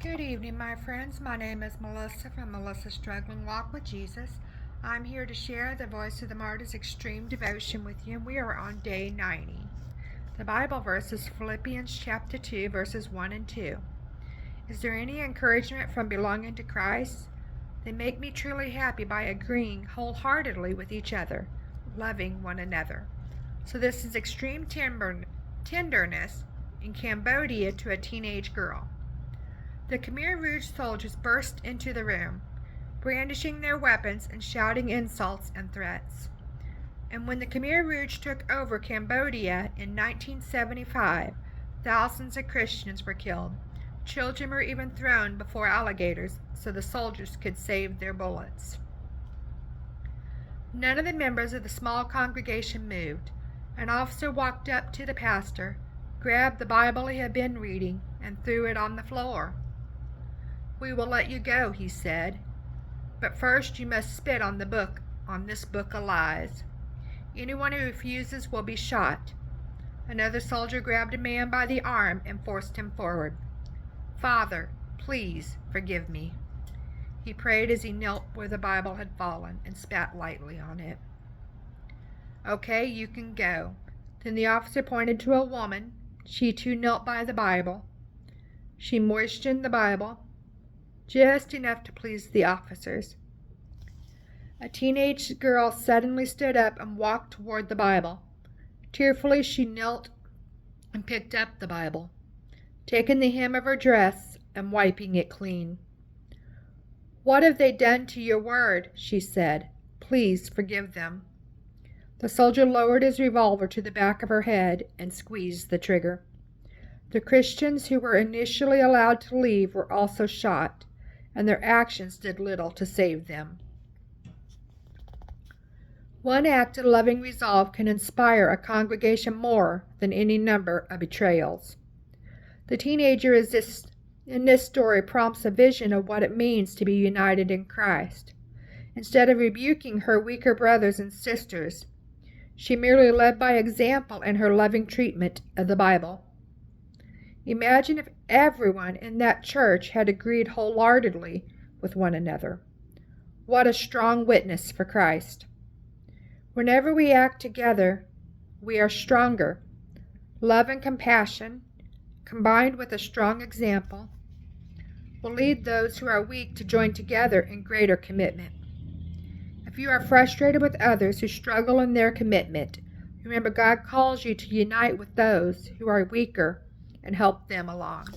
Good evening, my friends. My name is Melissa from Melissa's Struggling Walk with Jesus. I'm here to share the Voice of the Martyrs Extreme Devotion with you, and we are on day 90. The Bible verse is Philippians chapter 2, verses 1 and 2. Is there any encouragement from belonging to Christ? They make me truly happy by agreeing wholeheartedly with each other, loving one another. So this is extreme tenderness in Cambodia to a teenage girl. The Khmer Rouge soldiers burst into the room, brandishing their weapons and shouting insults and threats. And when the Khmer Rouge took over Cambodia in 1975, thousands of Christians were killed. Children were even thrown before alligators so the soldiers could save their bullets. None of the members of the small congregation moved. An officer walked up to the pastor, grabbed the Bible he had been reading, and threw it on the floor. "We will let you go," he said, "but first you must spit on this book of lies. Anyone who refuses will be shot." Another soldier grabbed a man by the arm and forced him forward. "Father, please forgive me." He prayed as he knelt where the Bible had fallen and spat lightly on it. "Okay, you can go." Then the officer pointed to a woman. She too knelt by the Bible. She moistened the Bible, just enough to please the officers. A teenage girl suddenly stood up and walked toward the Bible. Tearfully, she knelt and picked up the Bible, taking the hem of her dress and wiping it clean. "What have they done to your word?" she said. "Please forgive them." The soldier lowered his revolver to the back of her head and squeezed the trigger. The Christians who were initially allowed to leave were also shot, and their actions did little to save them. One act of loving resolve can inspire a congregation more than any number of betrayals. The teenager in this story prompts a vision of what it means to be united in Christ. Instead of rebuking her weaker brothers and sisters, she merely led by example in her loving treatment of the Bible. Imagine if everyone in that church had agreed wholeheartedly with one another. What a strong witness for Christ. Whenever we act together, we are stronger. Love and compassion, combined with a strong example, will lead those who are weak to join together in greater commitment. If you are frustrated with others who struggle in their commitment, remember God calls you to unite with those who are weaker and help them along.